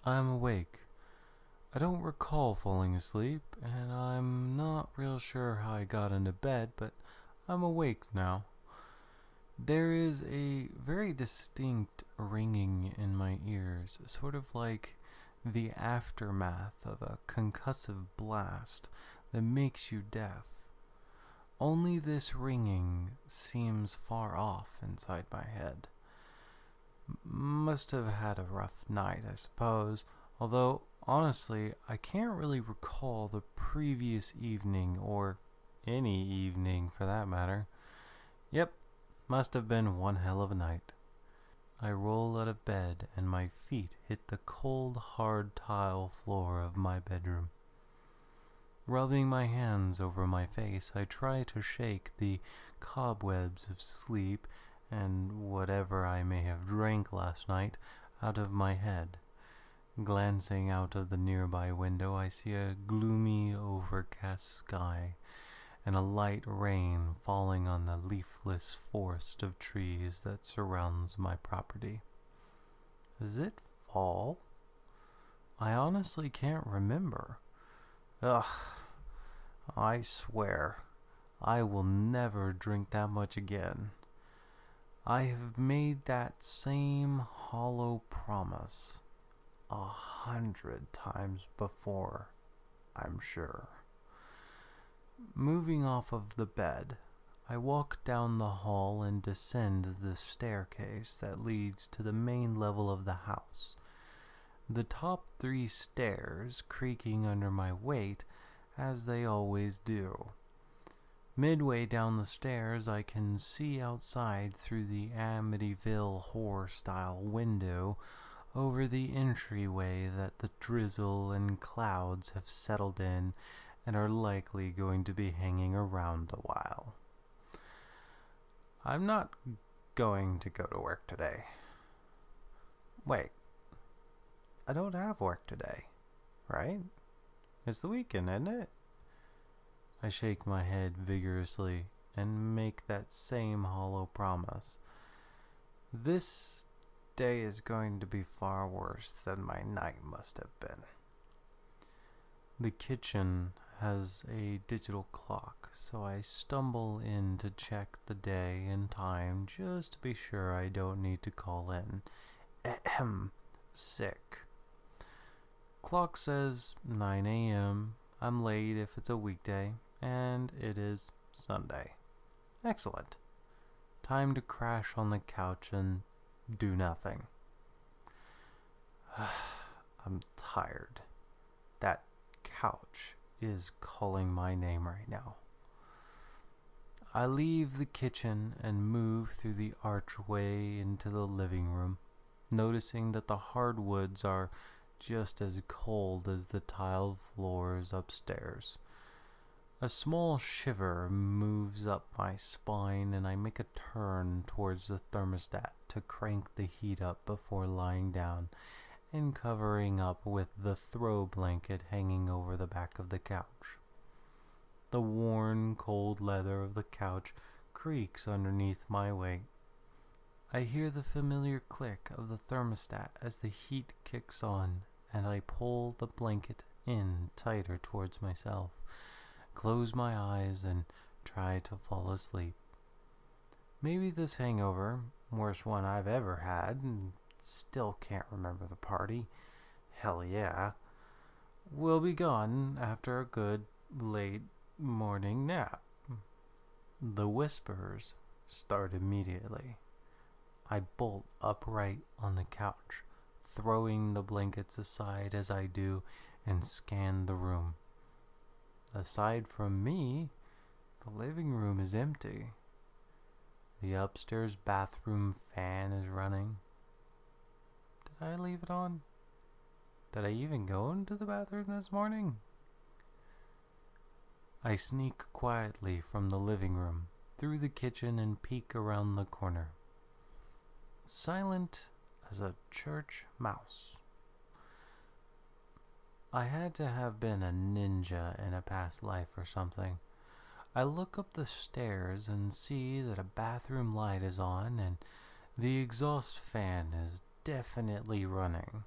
I'm awake. I don't recall falling asleep, and I'm not real sure how I got into bed, but I'm awake now. There is a very distinct ringing in my ears, sort of like the aftermath of a concussive blast that makes you deaf. Only this ringing seems far off inside my head. Must have had a rough night, I suppose, although honestly, I can't really recall the previous evening, or any evening for that matter. Yep, must have been one hell of a night. I roll out of bed and my feet hit the cold, hard tile floor of my bedroom. Rubbing my hands over my face, I try to shake the cobwebs of sleep and whatever I may have drank last night out of my head. Glancing out of the nearby window, I see a gloomy, overcast sky and a light rain falling on the leafless forest of trees that surrounds my property. Does it fall? I honestly can't remember. Ugh, I swear, I will never drink that much again. I have made that same hollow promise 100 times before, I'm sure. Moving off of the bed, I walk down the hall and descend the staircase that leads to the main level of the house. The top 3 stairs creaking under my weight, as they always do. Midway down the stairs, I can see outside through the Amityville horror-style window over the entryway that the drizzle and clouds have settled in and are likely going to be hanging around a while. I'm not going to go to work today. Wait, I don't have work today, right? It's the weekend, isn't it? I shake my head vigorously and make that same hollow promise. This day is going to be far worse than my night must have been. The kitchen has a digital clock, so I stumble in to check the day and time just to be sure I don't need to call in. Ahem. Sick. Clock says 9 a.m. I'm late if it's a weekday, and it is Sunday. Excellent. Time to crash on the couch and do nothing. I'm tired. That couch is calling my name right now. I leave the kitchen and move through the archway into the living room, noticing that the hardwoods are just as cold as the tiled floors upstairs. A small shiver moves up my spine and I make a turn towards the thermostat to crank the heat up before lying down and covering up with the throw blanket hanging over the back of the couch. The worn, cold leather of the couch creaks underneath my weight. I hear the familiar click of the thermostat as the heat kicks on, and I pull the blanket in tighter towards myself, close my eyes, and try to fall asleep. Maybe this hangover, worst one I've ever had, and still can't remember the party, hell yeah, will be gone after a good late morning nap. The whispers start immediately. I bolt upright on the couch, throwing the blankets aside as I do, and scan the room. Aside from me, the living room is empty. The upstairs bathroom fan is running. Did I leave it on? Did I even go into the bathroom this morning? I sneak quietly from the living room, through the kitchen, and peek around the corner. Silent as a church mouse. I had to have been a ninja in a past life or something. I look up the stairs and see that a bathroom light is on and the exhaust fan is definitely running.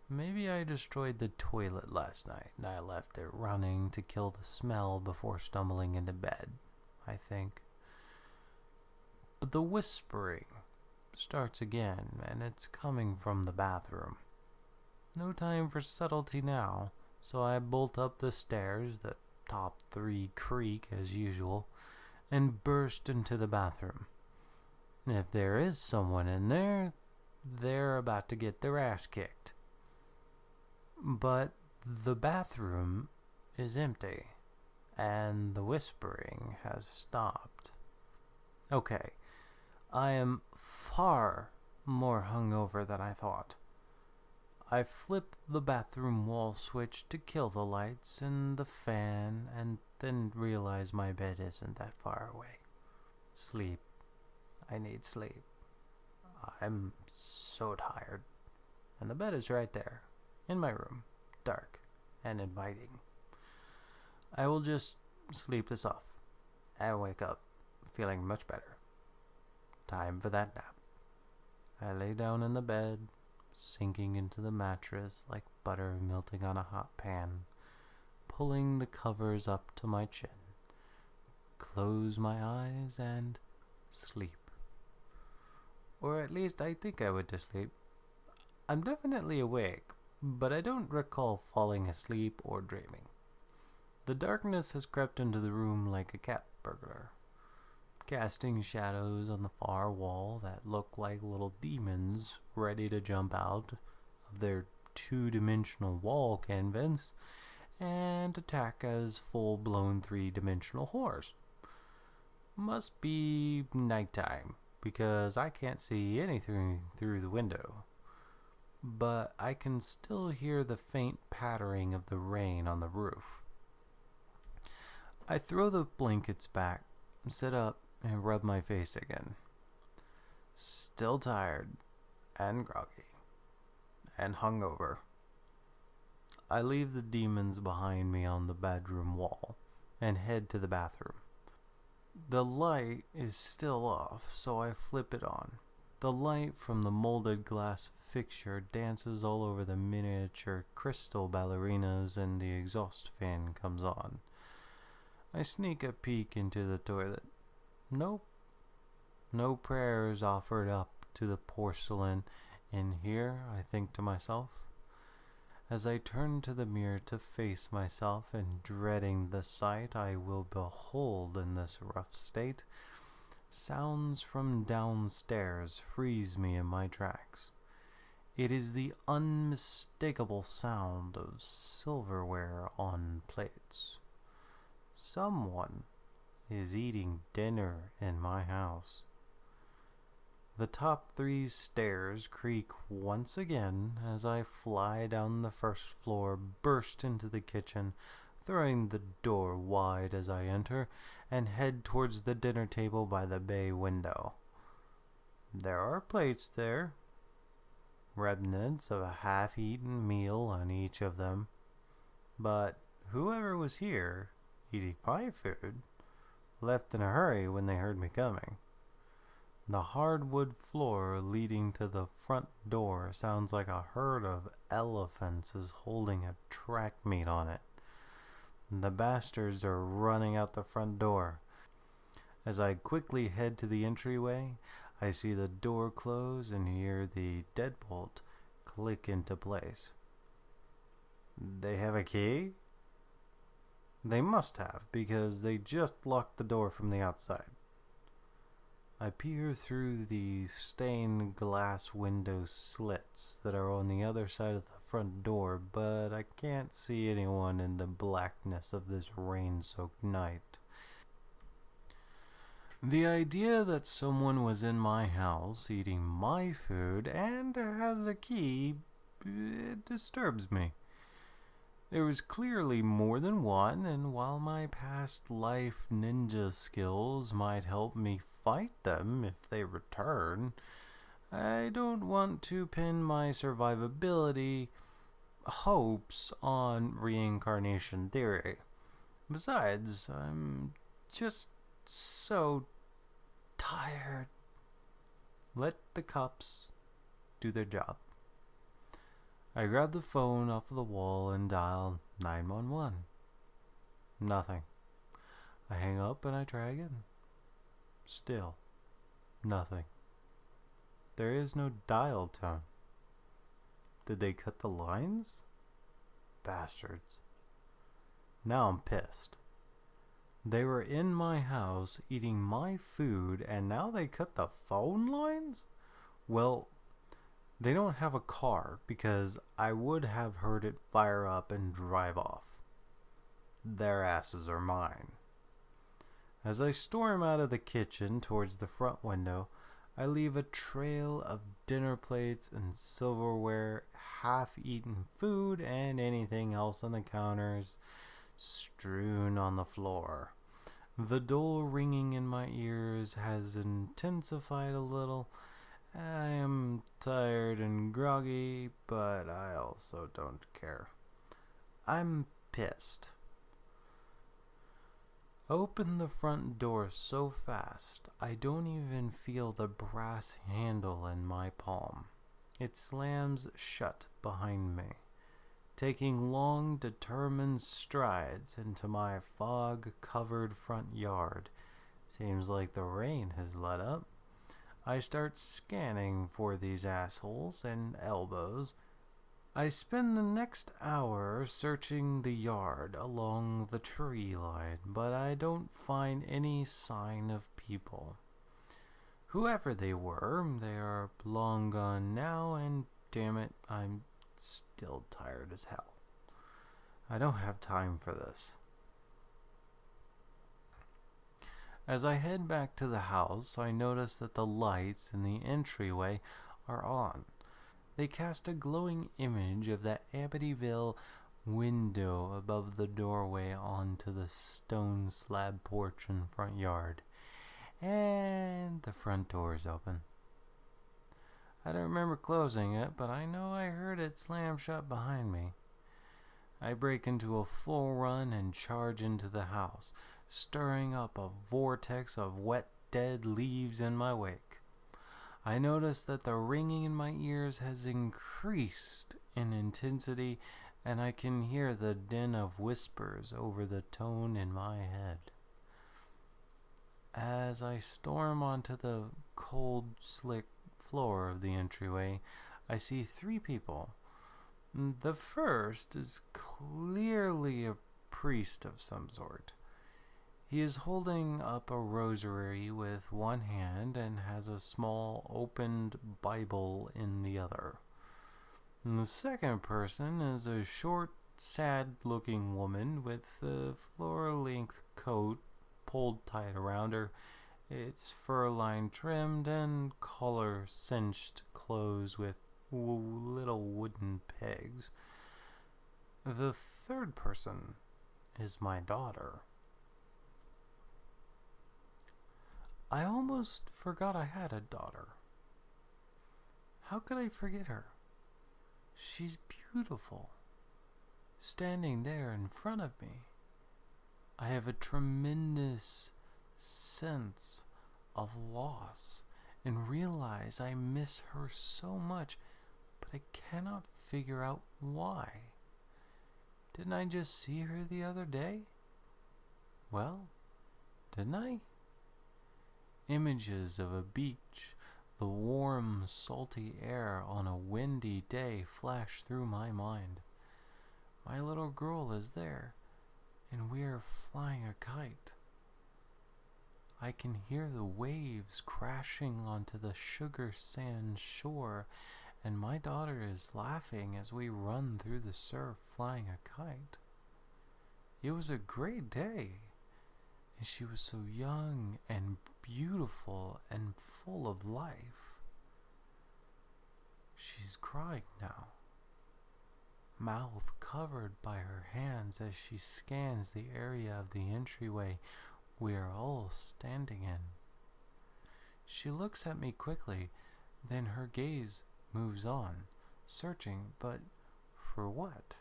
Maybe I destroyed the toilet last night and I left it running to kill the smell before stumbling into bed, I think. But the whispering starts again, and it's coming from the bathroom. No time for subtlety now, so I bolt up the stairs, the top 3 creak as usual, and burst into the bathroom. If there is someone in there, they're about to get their ass kicked. But the bathroom is empty, and the whispering has stopped. Okay, I am far more hungover than I thought. I flip the bathroom wall switch to kill the lights and the fan, and then realize my bed isn't that far away. Sleep. I need sleep. I'm so tired. And the bed is right there, in my room, dark and inviting. I will just sleep this off and wake up feeling much better. Time for that nap. I lay down in the bed, sinking into the mattress like butter melting on a hot pan, pulling the covers up to my chin, close my eyes and sleep. Or at least I think I went to sleep. I'm definitely awake, but I don't recall falling asleep or dreaming. The darkness has crept into the room like a cat burglar, casting shadows on the far wall that look like little demons ready to jump out of their 2-dimensional wall canvas and attack as full-blown 3-dimensional horrors. Must be nighttime, because I can't see anything through the window. But I can still hear the faint pattering of the rain on the roof. I throw the blankets back, sit up, and rub my face again. Still tired, and groggy, and hungover. I leave the demons behind me on the bedroom wall, and head to the bathroom. The light is still off, so I flip it on. The light from the molded glass fixture dances all over the miniature crystal ballerinas, and the exhaust fan comes on. I sneak a peek into the toilet. Nope. No prayers offered up to the porcelain in here, I think to myself. As I turn to the mirror to face myself and dreading the sight I will behold in this rough state, sounds from downstairs freeze me in my tracks. It is the unmistakable sound of silverware on plates. Someone is eating dinner in my house. The top 3 stairs creak once again as I fly down the first floor, burst into the kitchen, throwing the door wide as I enter, and head towards the dinner table by the bay window. There are plates there, remnants of a half-eaten meal on each of them, but whoever was here, eating my food, left in a hurry when they heard me coming. The hardwood floor leading to the front door sounds like a herd of elephants is holding a track meet on it. The bastards are running out the front door. As I quickly head to the entryway, I see the door close and hear the deadbolt click into place. They have a key? They must have, because they just locked the door from the outside. I peer through the stained glass window slits that are on the other side of the front door, but I can't see anyone in the blackness of this rain-soaked night. The idea that someone was in my house eating my food and has a key, it disturbs me. There was clearly more than one, and while my past life ninja skills might help me fight them if they return, I don't want to pin my survivability hopes on reincarnation theory. Besides, I'm just so tired. Let the cups do their job. I grab the phone off the wall and dial 911. Nothing. I hang up and I try again. Still nothing. There is no dial tone. Did they cut the lines? Bastards. Now I'm pissed. They were in my house eating my food and now they cut the phone lines? Well, they don't have a car because I would have heard it fire up and drive off. Their asses are mine. As I storm out of the kitchen towards the front window, I leave a trail of dinner plates and silverware, half-eaten food, and anything else on the counters strewn on the floor. The dull ringing in my ears has intensified a little. I am tired and groggy, but I also don't care. I'm pissed. Open the front door so fast, I don't even feel the brass handle in my palm. It slams shut behind me, taking long, determined strides into my fog-covered front yard. Seems like the rain has let up. I start scanning for these assholes and elbows. I spend the next hour searching the yard along the tree line, but I don't find any sign of people. Whoever they were, they are long gone now, and damn it, I'm still tired as hell. I don't have time for this. As I head back to the house, I notice that the lights in the entryway are on. They cast a glowing image of that Amityville window above the doorway onto the stone slab porch and front yard. And the front door is open. I don't remember closing it, but I know I heard it slam shut behind me. I break into a full run and charge into the house, stirring up a vortex of wet, dead leaves in my wake. I notice that the ringing in my ears has increased in intensity, and I can hear the din of whispers over the tone in my head. As I storm onto the cold, slick floor of the entryway, I see 3 people. The first is clearly a priest of some sort. He is holding up a rosary with one hand and has a small opened Bible in the other. And the second person is a short, sad-looking woman with a floor-length coat pulled tight around her, its fur-line trimmed and collar-cinched clothes with little wooden pegs. The third person is my daughter. I almost forgot I had a daughter. How could I forget her? She's beautiful, standing there in front of me. I have a tremendous sense of loss and realize I miss her so much, but I cannot figure out why. Didn't I just see her the other day? Well, didn't I? Images of a beach, the warm, salty air on a windy day flash through my mind. My little girl is there, and we are flying a kite. I can hear the waves crashing onto the sugar sand shore, and my daughter is laughing as we run through the surf flying a kite. It was a great day, and she was so young and beautiful and full of life. She's crying now, mouth covered by her hands as she scans the area of the entryway we are all standing in. She looks at me quickly, then her gaze moves on, searching, but for what?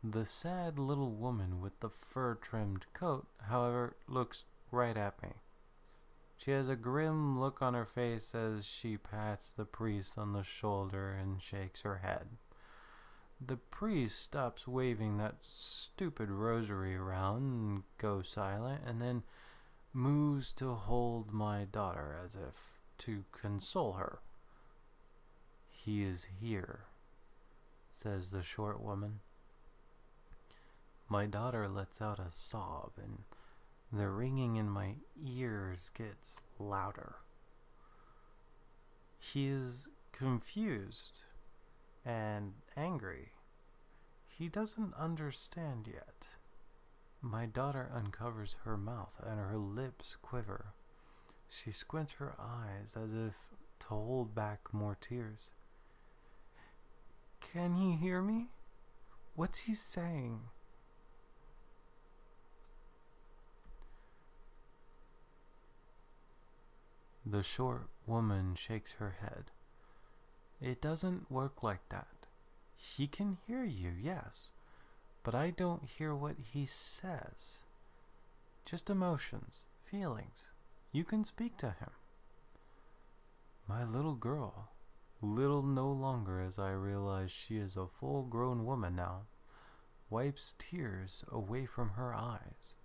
The sad little woman with the fur-trimmed coat, however, looks right at me. She has a grim look on her face as she pats the priest on the shoulder and shakes her head. The priest stops waving that stupid rosary around and goes silent, and then moves to hold my daughter as if to console her. "He is here," says the short woman. My daughter lets out a sob, and the ringing in my ears gets louder. He is confused and angry. He doesn't understand yet. My daughter uncovers her mouth and her lips quiver. She squints her eyes as if to hold back more tears. "Can he hear me? What's he saying?" The short woman shakes her head. "It doesn't work like that. He can hear you, yes, but I don't hear what he says. Just emotions, feelings. You can speak to him." My little girl, little no longer as I realize she is a full-grown woman now, wipes tears away from her eyes,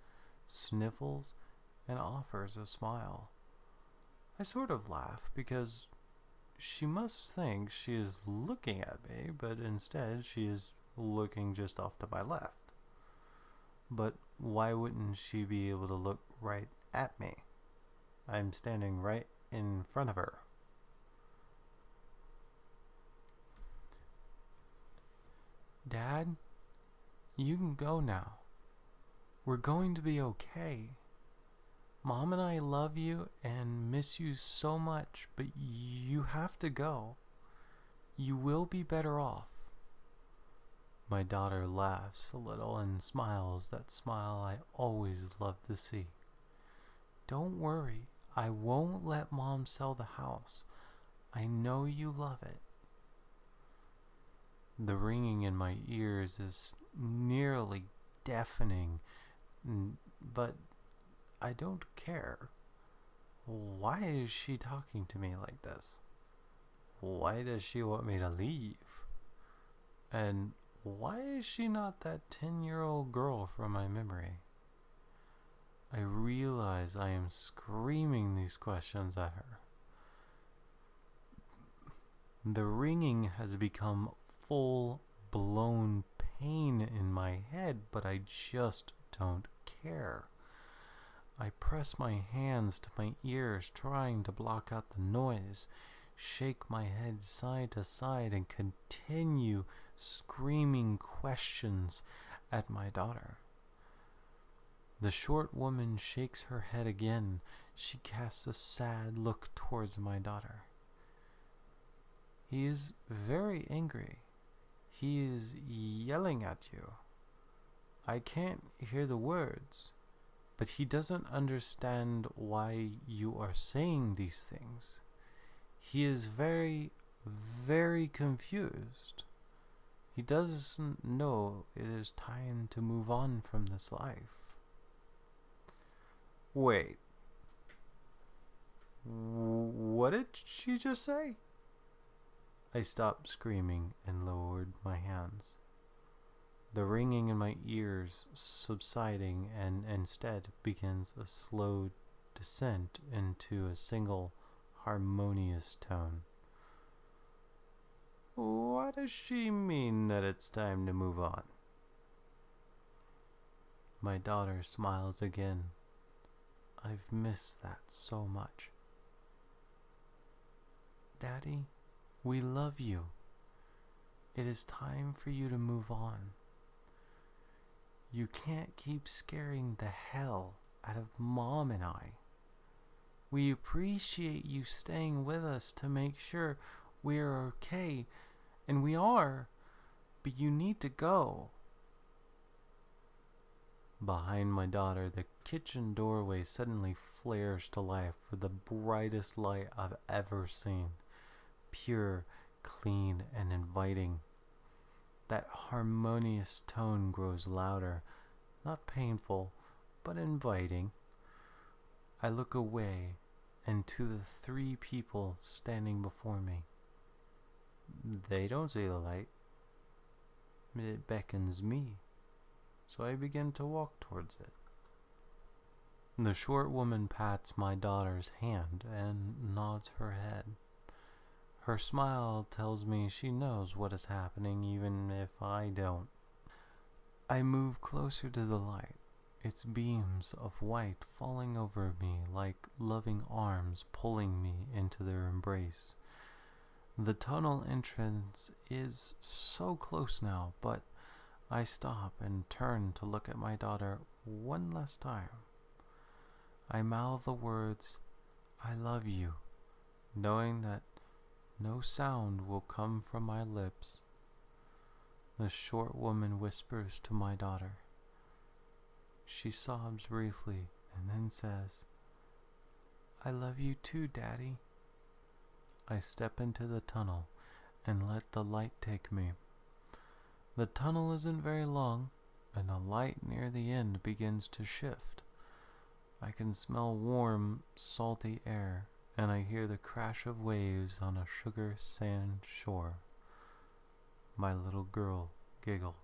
sniffles, and offers a smile. I sort of laugh because she must think she is looking at me, but instead she is looking just off to my left. But why wouldn't she be able to look right at me? I'm standing right in front of her. "Dad, you can go now. We're going to be okay. Mom and I love you and miss you so much, but you have to go. You will be better off." My daughter laughs a little and smiles that smile I always love to see. "Don't worry, I won't let Mom sell the house. I know you love it." The ringing in my ears is nearly deafening, but I don't care. Why is she talking to me like this? Why does she want me to leave? And why is she not that 10-year-old girl from my memory? I realize I am screaming these questions at her. The ringing has become full-blown pain in my head, but I just don't care. I press my hands to my ears, trying to block out the noise, shake my head side to side, and continue screaming questions at my daughter. The short woman shakes her head again. She casts a sad look towards my daughter. "He is very angry. He is yelling at you. I can't hear the words. But he doesn't understand why you are saying these things. He is very, very confused. He doesn't know it is time to move on from this life." Wait. What did she just say? I stopped screaming and lowered my hands. The ringing in my ears subsiding, and instead begins a slow descent into a single harmonious tone. "What does she mean that it's time to move on?" My daughter smiles again. I've missed that so much. "Daddy, we love you. It is time for you to move on. You can't keep scaring the hell out of Mom and I. We appreciate you staying with us to make sure we're okay, and we are, but you need to go." Behind my daughter, the kitchen doorway suddenly flares to life with the brightest light I've ever seen. Pure, clean, and inviting. That harmonious tone grows louder, not painful, but inviting. I look away and to the three people standing before me. They don't see the light. It beckons me, so I begin to walk towards it. The short woman pats my daughter's hand and nods her head. Her smile tells me she knows what is happening even if I don't. I move closer to the light, its beams of white falling over me like loving arms pulling me into their embrace. The tunnel entrance is so close now, but I stop and turn to look at my daughter one last time. I mouth the words, "I love you," knowing that no sound will come from my lips. The short woman whispers to my daughter. She sobs briefly and then says, "I love you too, Daddy." I step into the tunnel and let the light take me. The tunnel isn't very long, and the light near the end begins to shift. I can smell warm, salty air, and I hear the crash of waves on a sugar sand shore. My little girl giggles.